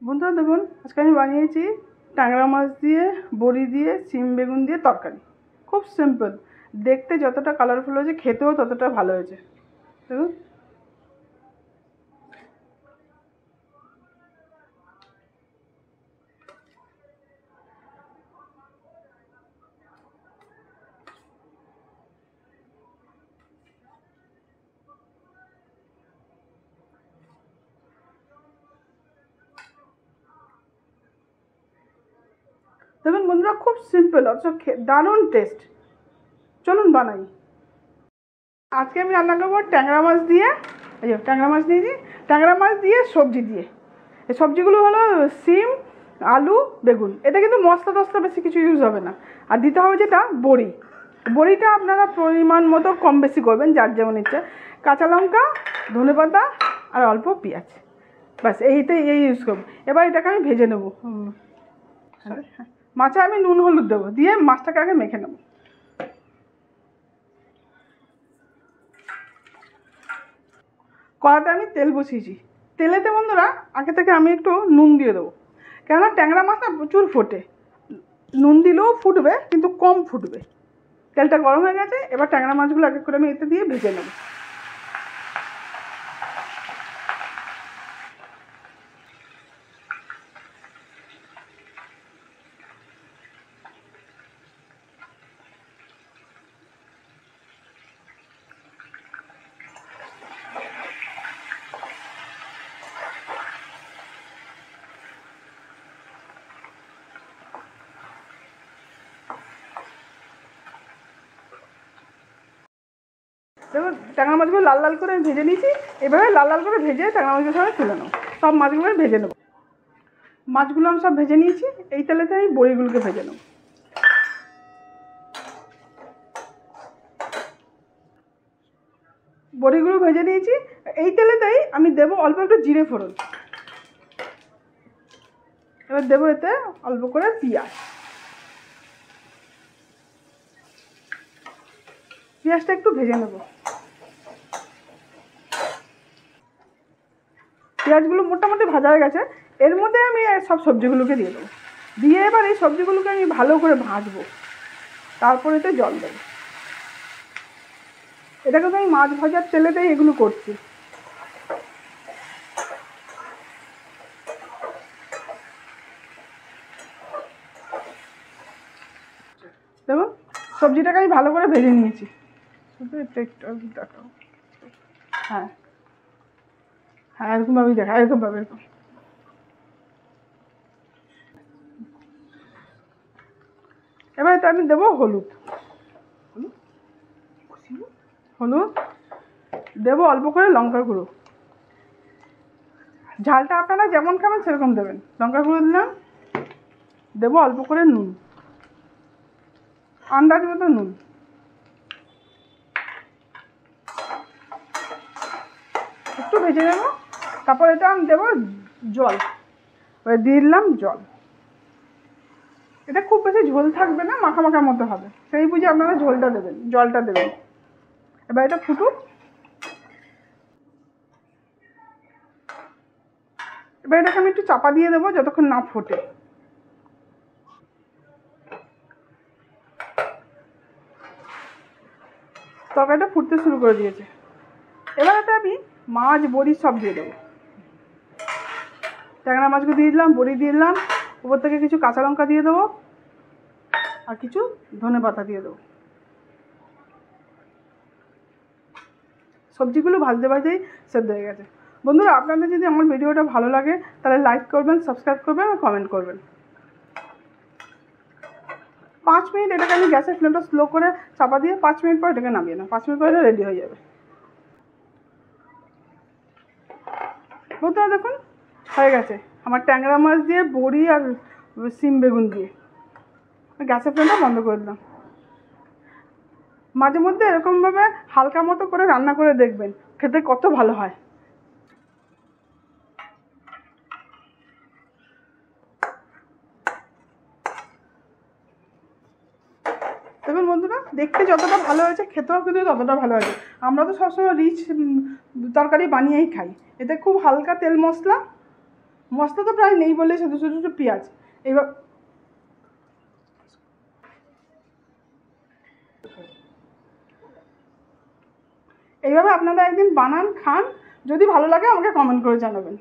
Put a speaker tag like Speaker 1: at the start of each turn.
Speaker 1: বন্ধুরা দেখুন, আজকে আমি বানিয়েছি ট্যাংরা মাছ দিয়ে বড়ি দিয়ে সিম বেগুন দিয়ে তরকারি। খুব সিম্পল, দেখতে যতটা কালারফুল হয়েছে খেতেও ততটা ভালো হয়েছে। দেখুন, দেখুন বন্ধুরা, খুব সিম্পল অথচ দারুণ টেস্ট। চলুন বানাই। আজকে আমি রান্না করবো ট্যাংরা মাছ দিয়ে। এই যে ট্যাংরা মাছ নিয়েছি, ট্যাংরা মাছ দিয়ে সবজি দিয়ে। এই সবজিগুলো হলো সিম, আলু, বেগুন। এতে কিন্তু মশলা টশলা বেশি কিছু ইউজ হবে না। আর দিতে হবে যেটা বড়ি। বড়িটা আপনারা পরিমাণ মতো কম বেশি করবেন, যার যেমন ইচ্ছা। কাঁচা লঙ্কা, ধনেপাতা আর অল্প পেঁয়াজ, ব্যাস এই ইউজ করবো। এবার এটাকে আমি ভেজে নেবো। মাছে আমি নুন হলুদ দেবো, দিয়ে মাছটাকে আগে মেখে নেবো। কড়াতে আমি তেল বসিয়েছি। তেলেতে বন্ধুরা আগে থেকে আমি একটু নুন দিয়ে দেবো, কেননা ট্যাংরা মাছটা প্রচুর ফোটে। নুন দিলেও ফুটবে, কিন্তু কম ফুটবে। তেলটা গরম হয়ে গেছে, এবার ট্যাংরা মাছগুলো এক এক করে আমি এতে দিয়ে ভেজে নেব। দেখুন, ট্যাংরা মাছগুলো লাল লাল করে আমি ভেজে নিয়েছি। এভাবে লাল লাল করে ভেজে ট্যাংরা মাছগুলো সবাই তুলে নেব। সব মাছগুলো আমি ভেজে নেব। মাছগুলো আমি সব ভেজে নিয়েছি। এই তেলেতে আমি বড়িগুলোকে ভেজে নেব। বড়িগুলো ভেজে নিয়েছি। এই তেলেতেই আমি দেবো অল্প একটু জিরে ফোড়ন। এবার দেবো এতে অল্প করে পেঁয়াজ। পেঁয়াজটা একটু ভেজে নেব। পেঁয়াজগুলো মোটামুটি ভাজা হয়ে গেছে। এর মধ্যে আমি সব সবজিগুলোকে দিয়ে দেবো। দিয়ে এবার এই সবজিগুলোকে আমি ভালো করে ভাজবো। তারপরে এতে জল দেবো। এটাকে তো আমি মাছ ভাজার তেলেতেই এগুলো করছি। দেখুন, সবজিটাকে আমি ভালো করে ভেজে নিয়েছি। হ্যাঁ হ্যাঁ, এরকমভাবেই দেখা, এরকমভাবে এরকম। এবার এতে আমি দেবো হলুদ। হলুদ দেবো, অল্প করে লঙ্কা গুঁড়ো। ঝালটা আপনারা যেমন খাবেন সেরকম দেবেন। লঙ্কা গুঁড়ো দিলাম। দেবো অল্প করে নুন, আন্দাজ মতো নুন। একটু ভেজে নেবো। তারপর এটা আমি দেবো জল। এবার দিয়ে দিলাম জল। এটা খুব বেশি ঝোল থাকবে না, মাখা মাখার মতো হবে। সেই বুঝে আপনারা ঝোলটা দেবেন, জলটা দেবেন। এবার এটা ফুটুক। এবার এটাকে আমি একটু চাপা দিয়ে দেবো যতক্ষণ না ফোটে। তরকারিটা ফুটতে শুরু করে দিয়েছে। এবার এটা আমি মাছ বড়ি সব দিয়ে দেবো। ট্যাংরা মাছগুলো দিয়ে দিলাম, বড়ি দিয়ে দিলাম। উপর থেকে কিছু কাঁচা লঙ্কা দিয়ে দেবো, আর কিছু ধনেপাতা দিয়ে দেবো। সবজিগুলো ভাজতে ভাজতেই সেদ্ধ হয়ে গেছে। বন্ধুরা, আপনাদের যদি আমার ভিডিওটা ভালো লাগে তাহলে লাইক করবেন, সাবস্ক্রাইব করবেন আর কমেন্ট করবেন। 5 মিনিট এটাকে আমি গ্যাসের ফ্লেমটা স্লো করে চাপা দিয়ে 5 মিনিট পর এটাকে নামিয়ে নাও। 5 মিনিট পর এটা রেডি হয়ে যাবে। বন্ধুরা দেখুন, হয়ে গেছে আমার ট্যাংরা মাছ দিয়ে বড়ি আর সিম বেগুন দিয়ে। গ্যাসের ফ্লেমটা বন্ধ করে দিলাম। মাঝে মধ্যে এরকমভাবে হালকা মতো করে রান্না করে দেখবেন, খেতে কত ভালো হয়। দেখুন বন্ধুরা, দেখতে যতটা ভালো হয়েছে খেতেও কিন্তু ততটা ভালো হয়েছে। আমরা তো সবসময় রিচ তরকারি বানিয়েই খাই। এতে খুব হালকা তেল মশলা, মশলা তো প্রায় নেই বলে শুধু শুধু একটু পেঁয়াজ। এবার এইভাবে আপনারা একদিন বানান, খান, যদি ভালো লাগে আমাকে কমেন্ট করে জানাবেন।